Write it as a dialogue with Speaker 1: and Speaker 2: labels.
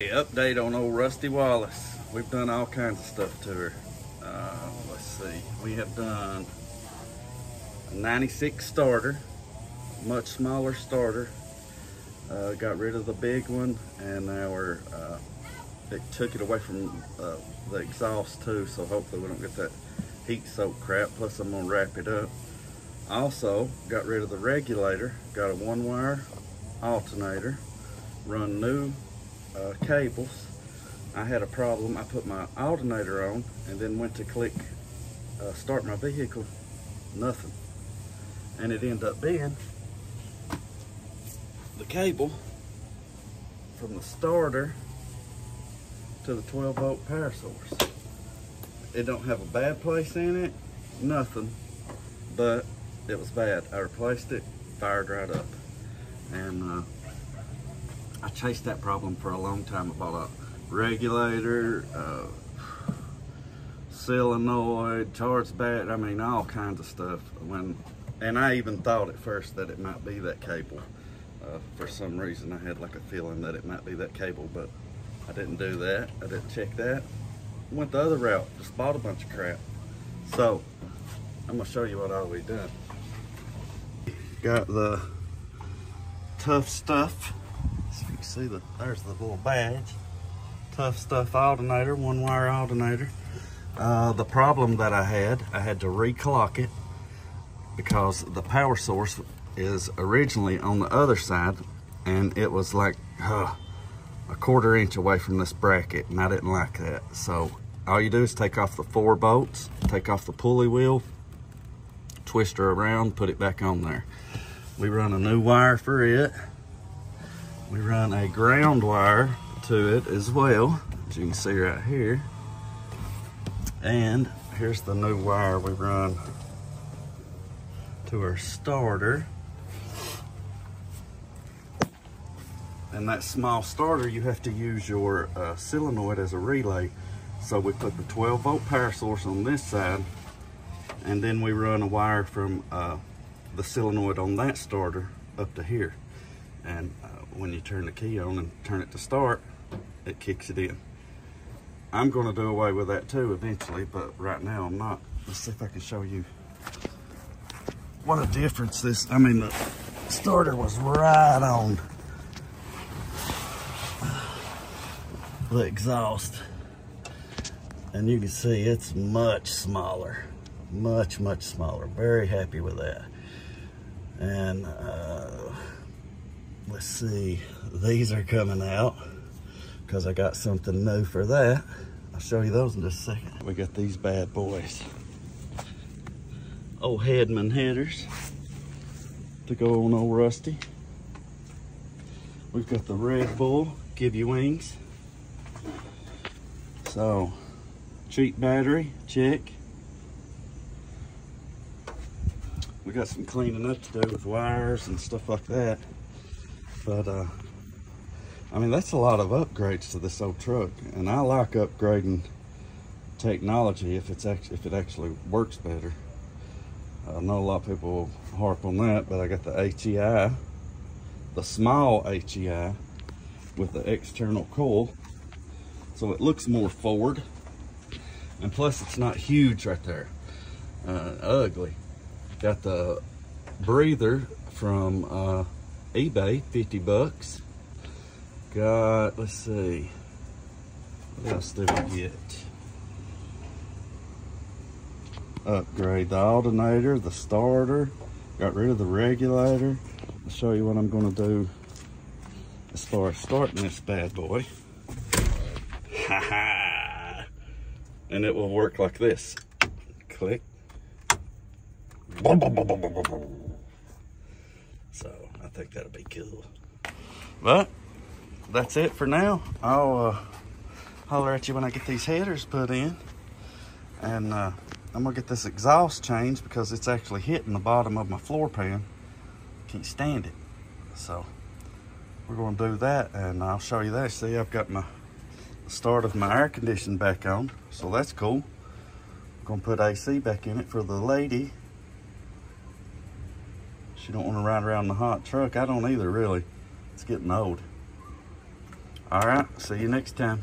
Speaker 1: Update on old Rusty Wallace. We've done all kinds of stuff to her. Let's see. We have done a 96 starter, much smaller starter. Got rid of the big one, and now it took it away from the exhaust too, so hopefully we don't get that heat soaked crap. Plus I'm gonna wrap it up. Also got rid of the regulator, got a 1-wire alternator, run new cables. I had a problem. I put my alternator on and then went to click start my vehicle, nothing, and it ended up being the cable from the starter to the 12-volt power source. It don't have a bad place in it, nothing, but it was bad. I replaced it, fired right up, and I chased that problem for a long time. I bought a regulator, solenoid, charge bat, I mean all kinds of stuff. And I even thought at first that it might be that cable. For some reason I had like a feeling that it might be that cable, but I didn't do that. I didn't check that. Went the other route, just bought a bunch of crap. So I'm gonna show you what all we done. Got the Tough Stuff. So you can see there's the little badge. Tough Stuff alternator, 1-wire alternator. The problem that I had to reclock it because the power source is originally on the other side, and it was like a 1/4 inch away from this bracket, and I didn't like that. So all you do is take off the 4 bolts, take off the pulley wheel, twist her around, put it back on there. We run a new wire for it. We run a ground wire to it as well, as you can see right here. And here's the new wire we run to our starter. And that small starter, you have to use your solenoid as a relay. So we put the 12-volt power source on this side, and then we run a wire from the solenoid on that starter up to here. And when you turn the key on and turn it to start, it kicks it in. I'm going to do away with that too eventually, but right now I'm not. Let's see if I can show you what a difference this, I mean, the starter was right on the exhaust, and you can see it's much smaller, much smaller. Very happy with that. And let's see, these are coming out because I got something new for that. I'll show you those in just a second. We got these bad boys, old Headman headers to go on old Rusty. We've got the Red Bull, give you wings. So, cheap battery, check. We got some cleaning up to do with wires and stuff like that. But, I mean, that's a lot of upgrades to this old truck. And I like upgrading technology if it actually works better. I know a lot of people harp on that, but I got the HEI, the small HEI with the external coil. So it looks more forward, and plus it's not huge right there, ugly. Got the breather from eBay, 50 bucks. Got, let's see, what else did we get? Upgrade the alternator, the starter, got rid of the regulator. I'll show you what I'm gonna do as far as starting this bad boy. And it will work like this. Click. So I think that'll be cool. But that's it for now. I'll holler at you when I get these headers put in. And I'm gonna get this exhaust changed because it's actually hitting the bottom of my floor pan. Can't stand it. So we're gonna do that, and I'll show you that. See, I've got my start of my air conditioning back on, so that's cool. I'm gonna put AC back in it for the lady. She don't want to ride around in the hot truck. I don't either, really. It's getting old. All right, see you next time.